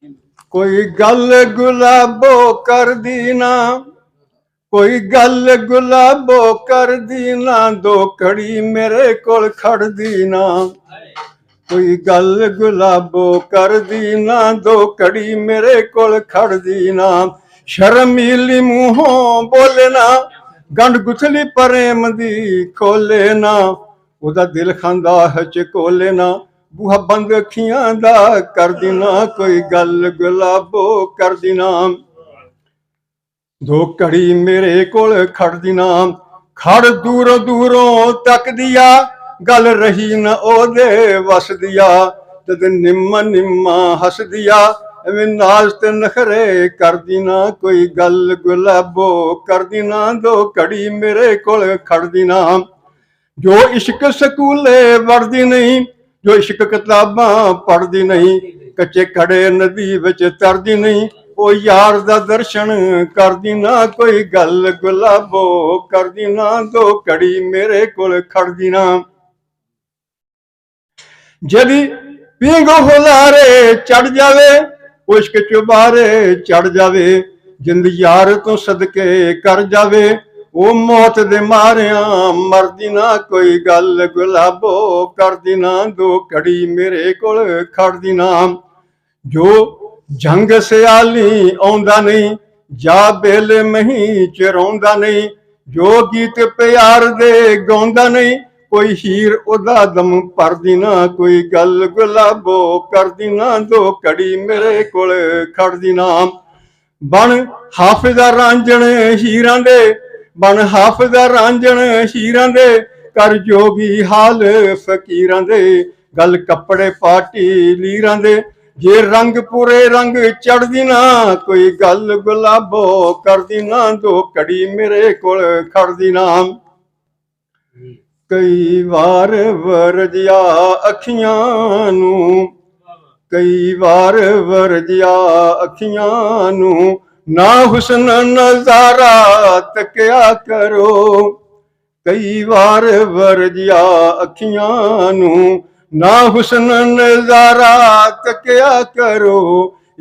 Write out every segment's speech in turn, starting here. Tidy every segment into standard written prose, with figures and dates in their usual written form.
कोई गल गुलाबो कर दी ना, कोई गल गुलाबो कर दी ना, दो घड़ी मेरे कोल खड़ दी ना। कोई गल गुलाबो कर दी ना, दो घड़ी मेरे कोल खड़ दी ना। शर्मीली मूहों बोले ना, गंढ गुथली प्रेम दी खोले ना। ओदा दिल खांदा है चकोले ना, बूहा बंद अखियां दा कर देना। कोई गल गुलाबो कर देना, दो घड़ी मेरे कोल खड़ देना। खड़ दूरों दूरों तक दिया, गल रही न ओदे वस दिया। तद निम्मा निम्मा हस दिया, एवें नाज ते नखरे कर देना। कोई गल गुलाबो कर देना, दो घड़ी मेरे कोल खड़ देना। जो इश्क स्कूले वड़दी नहीं, जो इश्क किताबां पढ़दी नहीं, कच्चे खड़े नदी विच तरदी नहीं, ओ यार दा दर्शन करदी ना। कोई गल गुलाबो करदी ना, दो घड़ी मेरे कोल खड़दी ना। जदी पींग हुलारे चढ़ जावे, ओ इश्क चुबारे चढ़ जावे। जिंद यार तो सदके कर जावे, ओ मौत दे मारिया मरदी ना। कोई गल गुलाबो करदी ना, दो घड़ी मेरे कोल खड़दी ना। जो जंग सियाली आउंदा नहीं, जा बेले मही चिराउंदा नहीं। जो गीत प्यार दे गाउंदा नहीं, कोई हीर ओदा दम भरदी ना। कोई गल गुलाबो करदी ना, दो घड़ी मेरे कोल खड़दी ना। बन हाफिज़ा रांझण हीरां दे, बन हाफिज़ा रांझण हीरां दे, कर जोगी हाल फकीरां दे। गल कपड़े पाटी लीरां दे, जे रंग पूरे रंग चढ़दी ना। कोई गल गुलाबो करदी ना, दो घड़ी मेरे कोल खड़दी ना। कई वार वरजिया अखियां नू, कई वार वरजिया अखियां नू, ना हुस्न नजारा तकिया करो। कई वार वरजिया अखियां नू, ना हुस्न नजारा तकिया करो।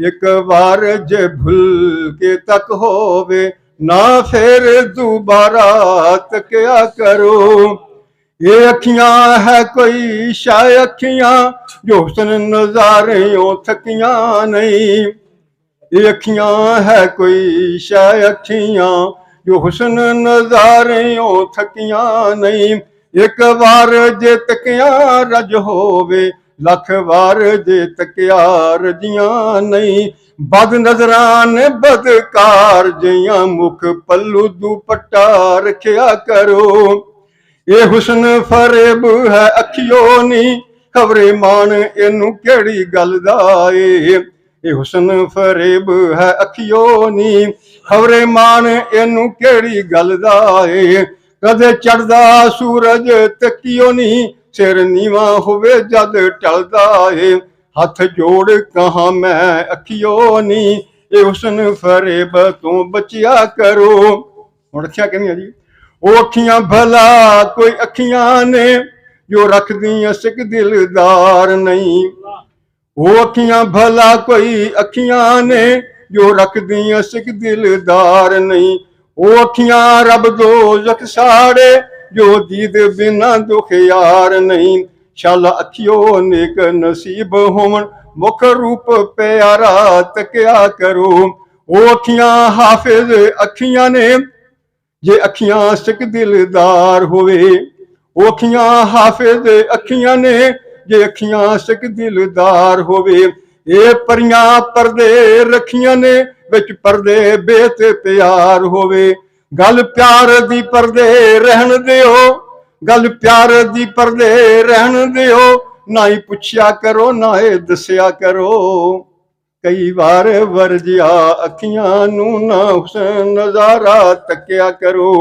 एक बार जे भुल के तक होवे, ना फिर दोबारा तकिया करो। ये अखियां है कोई शाय अखियां, जो हुस्न नजारियों थकियां नहीं। ये अखियां है कोई शाय अखियां, जो हुस्न नजारियों थकियां नहीं। एक बार जे तकिया रज होवे, लख बार जे तकिया रजियां नहीं। बद नजरां ने बदकार जियां, मुख पल्लू दुपट्टा रखिया करो। ये हुस्न फरेब है अखियो नी, खबरे मान इनू केड़ी गल दा ए। ये हुस्न फरेब है अखियो नी, खबरे मान इनू केड़ी गल दा ए। कदे चढ़दा सूरज तकियो नी, सिर नीवा होवे जद टलदा ए। हथ जोड़ कहां मैं अखियो नी, ये हुस्न फरेब तू बचिया करो। हुण अखियां कहनियां जी, ओ अखियां भला कोई अखियां ने, जो रखदियां सिक दिलदार नहीं। वो अखियां भला कोई अखियां ने, जो रखदियां सिक दिलदार नहीं। वो अखियां रब दो जख साड़े, जो दीद बिना दुख यार नहीं। शाला अखियो नेक नसीब होवन, मुख रूप प्यारा तकिया करो। वो अखियां हाफिज अखियां ने, जे अखियां सिक दिलदार होवे। वो अखियां हाफिज अखियां ने, जे अखियां सिक दिलदार होवे। ये परियां परदे रखियां ने, विच परदे बेत प्यार होवे। गल प्यार दी परदे रहन दियो, गल प्यार दी परदे रहन दियो। ना ही पुछया करो, ना ही दसिया करो। कई बार वरजिया अखियां नू, ना हुस्न नजारा तकिया करो।